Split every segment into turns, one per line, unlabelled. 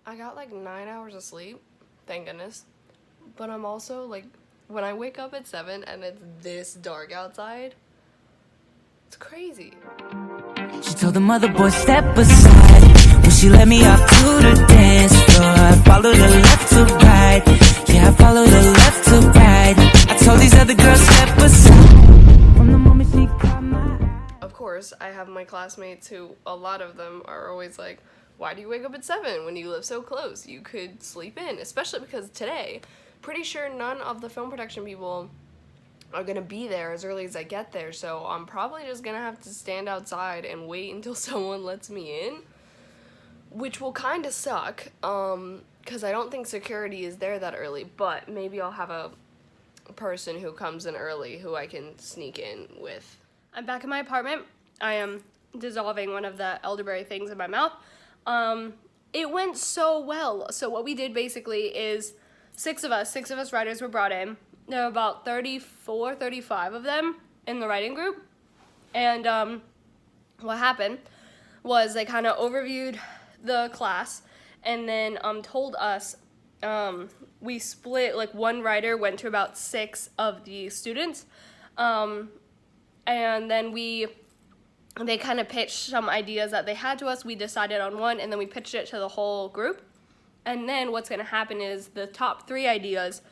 I got like 9 hours of sleep, thank goodness. But I'm also like, when I wake up at 7 and it's this dark outside, it's crazy.
She told the mother boy step aside when she let me off to the dance floor. I followed her left to right. Yeah, I followed her left to right. I told these other girls step aside from the moment she caught my eye.
Of course, I have my classmates who, a lot of them are always like, why do you wake up at 7 when you live so close? You could sleep in, especially because today, pretty sure none of the film production people are gonna be there as early as I get there, so I'm probably just gonna have to stand outside and wait until someone lets me in, which will kind of suck, because I don't think security is there that early, but maybe I'll have a person who comes in early who I can sneak in with. I'm back in my apartment. I am dissolving one of the elderberry things in my mouth. It went so well. So what we did basically is six of us writers were brought in. There were about 34, 35 of them in the writing group. And what happened was they kind of overviewed the class and then told us we split, like one writer went to about 6 of the students. And then they kind of pitched some ideas that they had to us. We decided on one, and then we pitched it to the whole group. And then what's going to happen is the top 3 ideas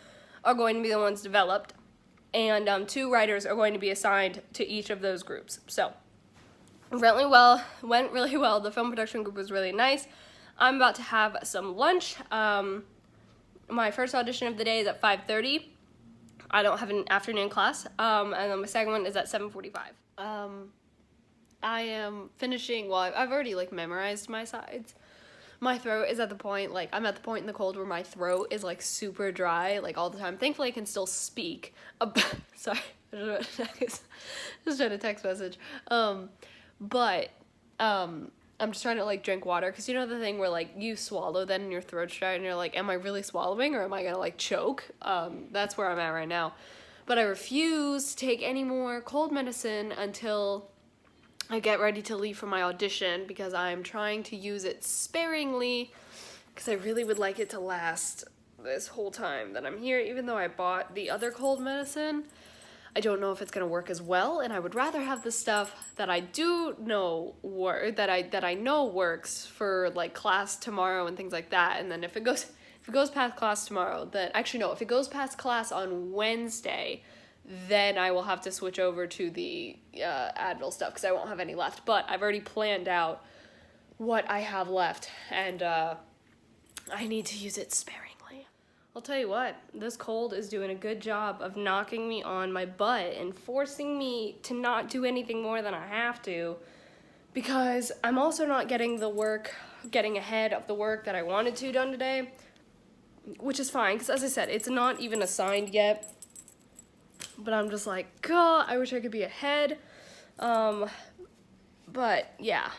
are going to be the ones developed, and 2 writers are going to be assigned to each of those groups. So, went really well. The film production group was really nice. I'm about to have some lunch. My first audition of the day is at 5:30. I don't have an afternoon class, and then my second one is at 7:45. I am finishing, well, I've already, like, memorized my sides. My throat is at the point, like, I'm at the point in the cold where my throat is, like, super dry, like, all the time. Thankfully, I can still speak. Sorry, I just had a text message. But I'm just trying to, like, drink water, because you know the thing where, like, you swallow then and your throat's dry, and you're like, am I really swallowing, or am I gonna, like, choke? That's where I'm at right now. But I refuse to take any more cold medicine until I get ready to leave for my audition, because I'm trying to use it sparingly, because I really would like it to last this whole time that I'm here. Even though I bought the other cold medicine, I don't know if it's gonna work as well, and I would rather have the stuff that I do know that I know works for, like, class tomorrow and things like that. And then if it goes past class tomorrow, then actually no, if it goes past class on Wednesday, then I will have to switch over to the Advil stuff, because I won't have any left. But I've already planned out what I have left, and I need to use it sparingly. I'll tell you what, this cold is doing a good job of knocking me on my butt and forcing me to not do anything more than I have to, because I'm also not getting ahead of the work that I wanted to done today, which is fine, because as I said, it's not even assigned yet. But I'm just like, God, I wish I could be ahead. But yeah.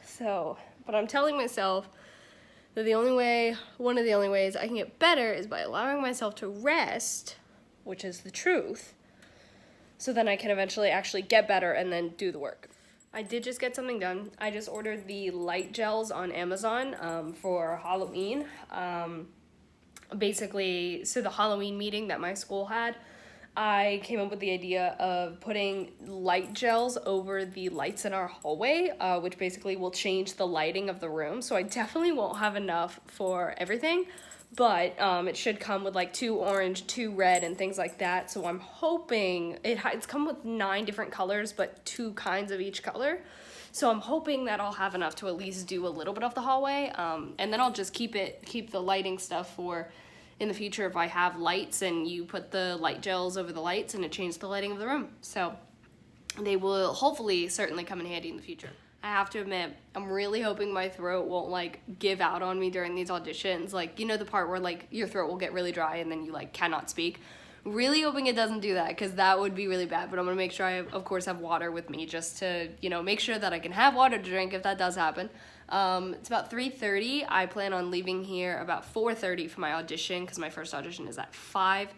So, but I'm telling myself that one of the only ways I can get better is by allowing myself to rest, which is the truth, so then I can eventually actually get better and then do the work. I did just get something done. I just ordered the light gels on Amazon for Halloween. Basically, so the Halloween meeting that my school had, I came up with the idea of putting light gels over the lights in our hallway, which basically will change the lighting of the room. So I definitely won't have enough for everything, but it should come with like 2 orange, 2 red, and things like that. So I'm hoping, it's come with 9 different colors, but 2 kinds of each color. So I'm hoping that I'll have enough to at least do a little bit of the hallway, and then I'll just keep the lighting stuff for in the future if I have lights and you put the light gels over the lights and it changes the lighting of the room. So they will hopefully certainly come in handy in the future. I have to admit, I'm really hoping my throat won't, like, give out on me during these auditions. Like, you know the part where, like, your throat will get really dry and then you, like, cannot speak? Really hoping it doesn't do that, because that would be really bad. But I'm going to make sure I, of course, have water with me just to, you know, make sure that I can have water to drink if that does happen. It's about 3:30. I plan on leaving here about 4:30 for my audition, because my first audition is at 5.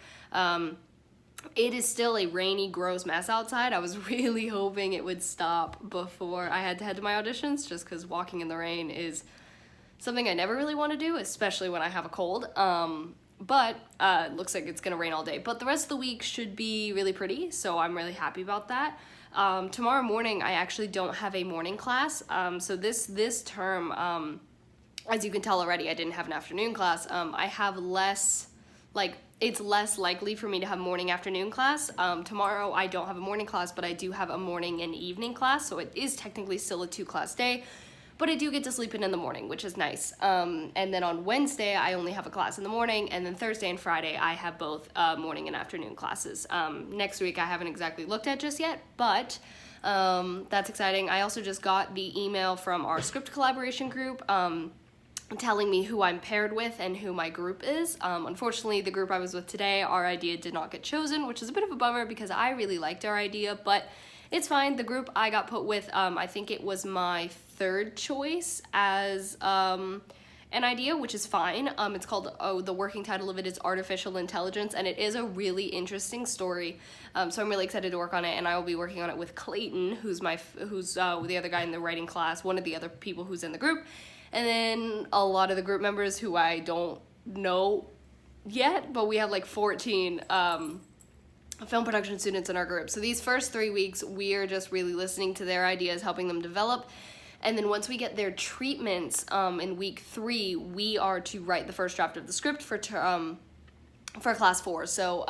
It is still a rainy, gross mess outside. I was really hoping it would stop before I had to head to my auditions, just because walking in the rain is something I never really want to do, especially when I have a cold. But it looks like it's gonna rain all day. But the rest of the week should be really pretty, so I'm really happy about that. Tomorrow morning, I actually don't have a morning class. So this term, as you can tell already, I didn't have an afternoon class. I have less, like, it's less likely for me to have morning afternoon class. Tomorrow I don't have a morning class, but I do have a morning and evening class, so it is technically still a 2-class day, but I do get to sleep in the morning, which is nice. And then on Wednesday, I only have a class in the morning, and then Thursday and Friday, I have both morning and afternoon classes. Next week, I haven't exactly looked at just yet, but that's exciting. I also just got the email from our script collaboration group, telling me who I'm paired with and who my group is. Unfortunately, the group I was with today, our idea did not get chosen, which is a bit of a bummer because I really liked our idea, but it's fine. The group I got put with, I think it was my third choice as an idea, which is fine. It's called, the working title of it is Artificial Intelligence, and it is a really interesting story. So I'm really excited to work on it, and I will be working on it with Clayton, who's the other guy in the writing class, one of the other people who's in the group, and then a lot of the group members who I don't know yet, but we have like 14 film production students in our group. So these first 3 weeks, we are just really listening to their ideas, helping them develop. And then once we get their treatments in week 3, we are to write the first draft of the script for class 4. So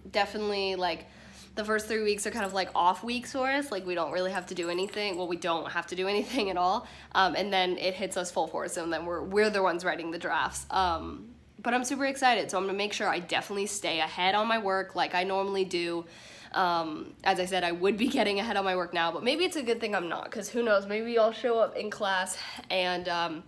definitely, like, the first 3 weeks are kind of like off weeks for us. Like, we don't really have to do anything. Well, we don't have to do anything at all. And then it hits us full force, and then we're the ones writing the drafts. But I'm super excited, so I'm gonna make sure I definitely stay ahead on my work like I normally do. As I said, I would be getting ahead on my work now, but maybe it's a good thing I'm not, because who knows, maybe I'll show up in class and,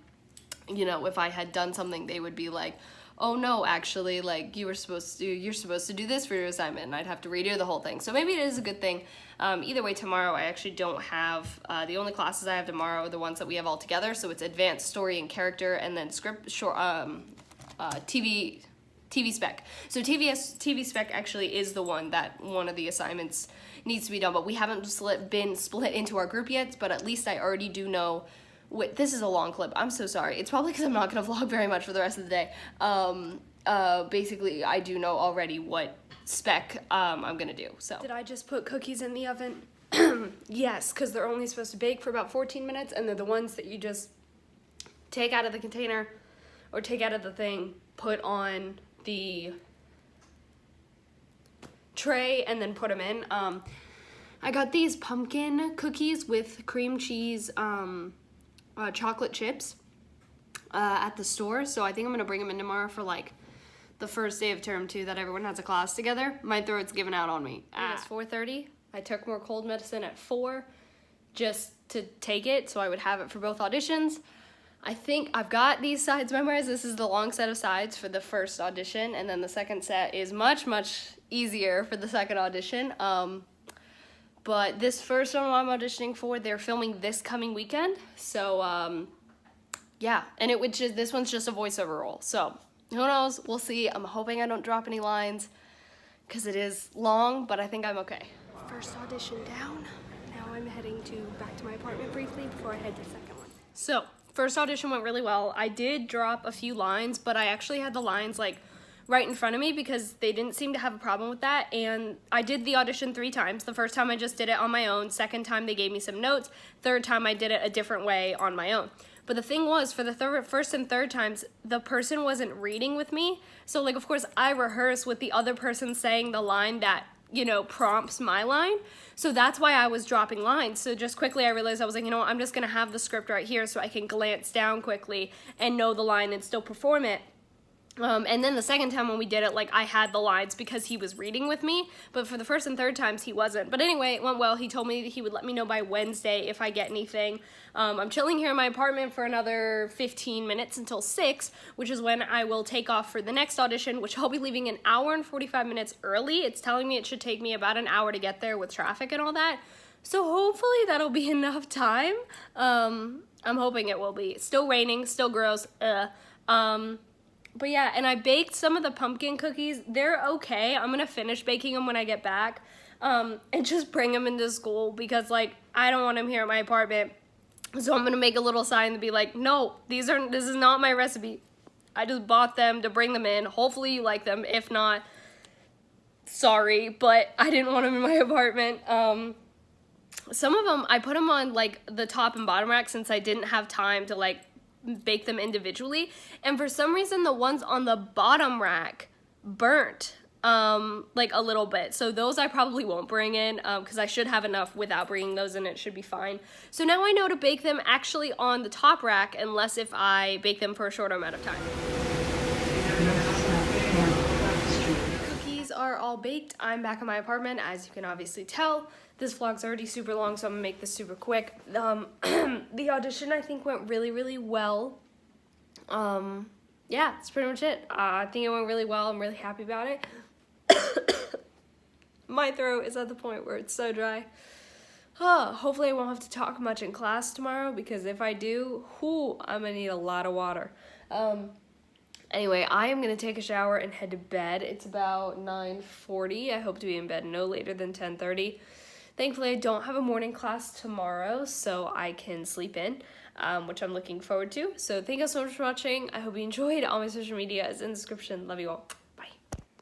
you know, if I had done something, they would be like, oh no, actually, like, you're supposed to do this for your assignment, and I'd have to redo the whole thing. So maybe it is a good thing. Either way, tomorrow I actually don't have, the only classes I have tomorrow are the ones that we have all together, so it's advanced story and character, and then TV spec. So TV spec actually is the one that one of the assignments needs to be done, but we haven't been split into our group yet, but at least I already do know. Wait, this is a long clip. I'm so sorry. It's probably because I'm not going to vlog very much for the rest of the day. Basically, I do know already what spec I'm going to do. So did I just put cookies in the oven? Yes, because they're only supposed to bake for about 14 minutes, and they're the ones that you just take out of the container or take out of the thing, put on the tray, and then put them in. I got these pumpkin cookies with cream cheese chocolate chips at the store, so I think I'm gonna bring them in tomorrow for like the first day of term 2 that everyone has a class together. My throat's giving out on me. It's 4:30. I took more cold medicine at 4 just to take it so I would have it for both auditions. I think I've got these sides memorized. This is the long set of sides for the first audition, and then the second set is much, much easier for the second audition. But this first one I'm auditioning for, they're filming this coming weekend. So, yeah, and this one's just a voiceover role. So, who knows? We'll see. I'm hoping I don't drop any lines because it is long, but I think I'm okay. First audition down. Now I'm heading back to my apartment briefly before I head to the second one. So, first audition went really well. I did drop a few lines, but I actually had the lines like right in front of me because they didn't seem to have a problem with that. And I did the audition 3 times. The first time I just did it on my own. Second time they gave me some notes. Third time I did it a different way on my own. But the thing was, for the first and third times, the person wasn't reading with me. So, like, of course, I rehearse with the other person saying the line that, you know, prompts my line. So that's why I was dropping lines. So just quickly I realized I was like, you know what, I'm just gonna have the script right here so I can glance down quickly and know the line and still perform it. And then the second time when we did it, like, I had the lines because he was reading with me, but for the first and third times he wasn't. But anyway, it went well. He told me that he would let me know by Wednesday if I get anything. I'm chilling here in my apartment for another 15 minutes until 6, which is when I will take off for the next audition, which I'll be leaving an hour and 45 minutes early. It's telling me it should take me about an hour to get there with traffic and all that. So hopefully that'll be enough time. I'm hoping it will be. Still raining, still gross. But yeah, and I baked some of the pumpkin cookies. They're okay. I'm gonna finish baking them when I get back, and just bring them into school because, like, I don't want them here at my apartment So I'm gonna make a little sign to be like, no, this is not my recipe. I just bought them to bring them in. Hopefully you like them. If not, sorry, but I didn't want them in my apartment. Some of them, I put them on like the top and bottom rack since I didn't have time to like bake them individually. And for some reason, the ones on the bottom rack burnt like a little bit. So those I probably won't bring in because I should have enough without bringing those in. It should be fine. So now I know to bake them actually on the top rack unless if I bake them for a shorter amount of time. Cookies are all baked. I'm back in my apartment, as you can obviously tell. This vlog's already super long, so I'm gonna make this super quick. The audition, I think, went really, really well. Yeah, that's pretty much it. I think it went really well. I'm really happy about it. My throat is at the point where it's so dry. Hopefully I won't have to talk much in class tomorrow, because if I do, I'm gonna need a lot of water. Anyway, I am gonna take a shower and head to bed. It's about 9:40. I hope to be in bed no later than 10:30. Thankfully, I don't have a morning class tomorrow, so I can sleep in, which I'm looking forward to. So thank you so much for watching. I hope you enjoyed. All my social media is in the description. Love you all.